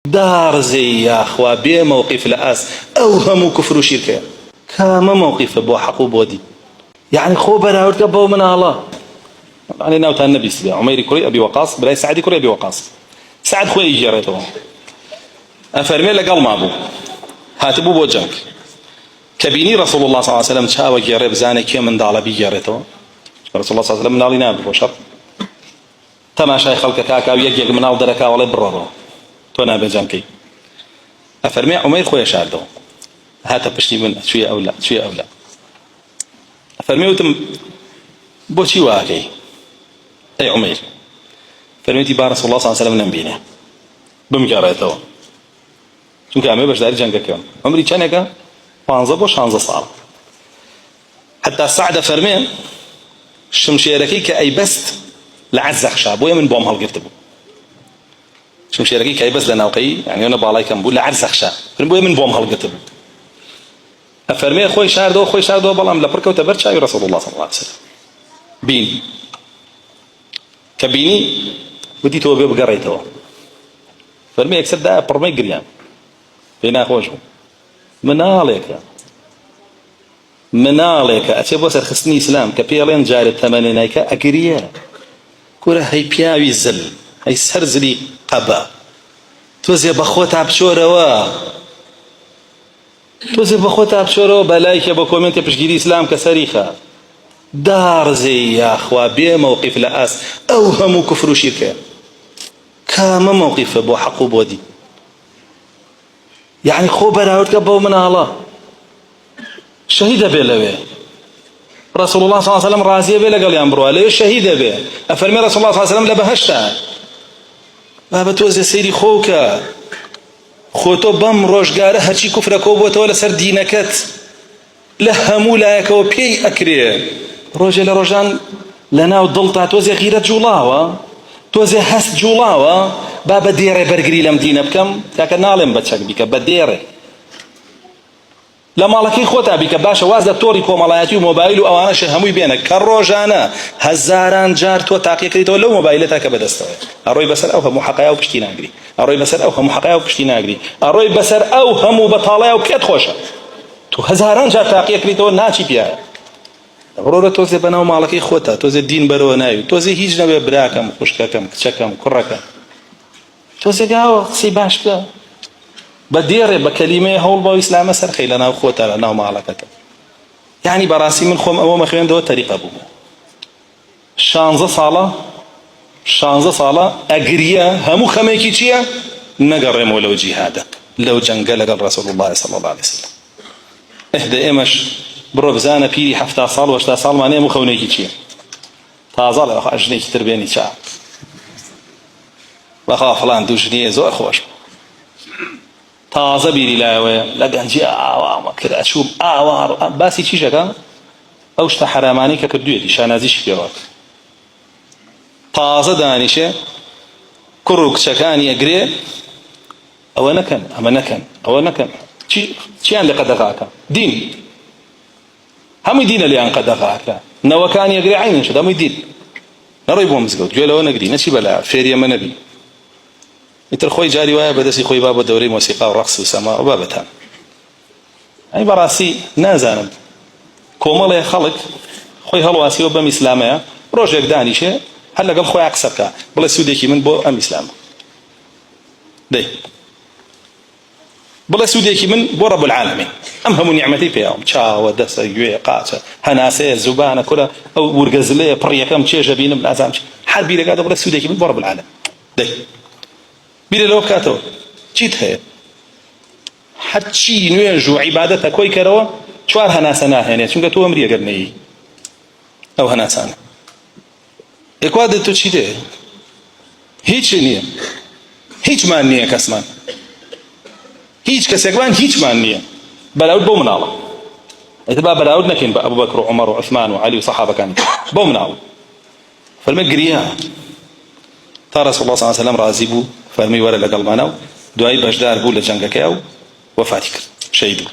دارزي يا أخوة بي موقف لأس أوهم كفر وشركة كما موقف بو حق وبودي يعني خبر أرتبوا من الله يعني ناوت النبي سبيع عمير كري أبي وقاص بلاي سعد كري أبي وقاص سعد خوي يجريته أفرمي لك قال ما أبو هاتبو بوجهك كبيني رسول الله صلى الله عليه وسلم شاوك يا رب زانك من دال بيجريته رسول الله صلى الله عليه وسلم نالي نابي بشر تماشى خلق كاكا ويجيك من أودركا ولا برره تونا بجانكي أفرمي عمير خوي شاردو هات بشتي من شوية أو لا شوية أو لا أفرمي وتم بوشي واقعي أي عمير فرميتي بار رسول الله صلى الله عليه وسلم نبينا بمجارته چونکە ئەمێ بەشداری جەنگەکەن عمری چەندێکە 15 بۆ 16 ساڵ حتا سعد فەرمێ شمشێرەکەی کە ئەیبەست لە عەرزەخشا بۆیە من بۆم هەڵگرت بوو شمشێرەکەی کە ئەیبەست لە ناوقەی یعنی ئەوە باڵای کەم بوو لە عەرزەخشا بۆیە من بۆم هەڵگرت بوو ئەفەرمێ خۆی شاردەوە بەڵام لە پڕ کەوتە بەر چاوی ڕەسوڵ الله صلی الله عليه وسلم بین کە بینی وتی تۆ بێ بگەڕێیتەوە فەرمێ یەکسەر دایە پڕمەی گریان پێی ناخۆش بوو مناڵێکە ئەچێ بۆ سەرخستنی ئیسلام کە پێڵێن جارێت تەمەنێ نایکە ئەگریە کورە هەی پیاوی زل هەی سەر زلی قەبە تۆزێ بەخۆ تابچۆرەوە بەلایکە بە کۆمنتێ پشگیری ئیسلام کە سەریخە دارزێ یاخوا بێ موقف لە ئاس ئەو هەموو کوفر و شیرکە کامە موقفە بۆ حەق و بۆ دی يعني خو براوت كبو من الله شهيد به لوي رسول الله صلى الله عليه وسلم راضي به لقال يا امبرو عليه شهيد به افرمي رسول الله صلى الله عليه وسلم لبهشتا بابا توز سيري خوكا خوتو بم روشگاره هرچی كفر كوبوت ولا سر دينكت لهمو لايك وبي اكري روجل روجان لنا ودلتا توز غيره جولاوا توز هست جولاوا بابا ديره برگري لم دينه بكم تاك نالم بچك بك بديره لما لكي خوتا بك باشا واز دكتوري كومالاتي وموبايل وانا شهموي بينك كروجانا هزاران جار تو تاقي كريتو لو موبايلتك بدستوي اروي بسر او هم حقايا وبشتي ناغري اروي بسر او هم حقايا وبشتي ناغري اروي بسر او هم بطالايا وكيت خوشه تو هزاران جار تاقي كريتو ناچي بيا غرورة توزي بناو مالكي خوتا توزي الدين برو نايو توزي هيج نبي براكم خوشككم كچكم كركم توزي قاو سي باش بدا بديره بكلمه هول بو اسلام سر خيلنا وخوتا لنا مالكك يعني براسي من خوم او مخين دو طريقه بو شانزه صاله اغريا همو خميكي چيا نقرم ولو جهاد لو جنگل قال رسول الله صلى الله عليه وسلم اهدى امش بروبزانه بيري حفتا صال وشتا صال معناه مو خونيكي چيا تازال اخ اجنيك تربيني چا بخا فلان دوجنيه زور خوش تازه بيري لاوي لقنجي ما كذا اشوف اوار باسي شي جكا اوشتا حراماني ككدويتي شانازيش فيوات تازه دانيشه كروك شكاني اجري او نكن اما نكن او نكن شي عندك قدقاك دين هم دين اللي عن قدقاك نو كان يجري عين شد هم دين نريبو مزقود جلو نقدي نشي بلا فيريا منبي مثل خوي جاري ويا بدسي خوي بابا دوري موسيقى ورقص وسماء وبابتان اي براسي نازانم كومل خلق خوي هلواسي وبم اسلاميه بروجيك دانيشه هلا قال خوي عكسك بلا سوديكي من بو ام اسلام دي بلا سوديكي من بو رب العالمين ام هم نعمتي فيهم تشاو دس يوي قاته هناسه زبانه كلها او ورغزله بريكم تشيجه بين بلازام حربي لقاده بلا سوديكي من بو رب العالمين دي بير لو كاتو چیت هەیە هەرچی نوێژ و عیبادەتە کۆی کەرەوە چوار هەناسە ناهێنێت چونکە تۆ ئەمری ئەگەر نەیی ئەو هەناسانە ئێکوا دێت تۆ چی دێ هیچ نییە هیچمان نییە کەسمان هیچ کەسێکمان هیچمان نییە بەراورد بۆ مناڵە ئێتبا بەراورد نەکەین بە ئەبوبەکر و عومەر و عوسمان و عەلی و سەحابەکان بۆ مناڵ فەرمێ گریا تا رسول الله صلى الله عليه وسلم راضي بو فرمي ولا لقلبانو دعاي بشدار بو لجنگكاو وفاتي كرد شهيد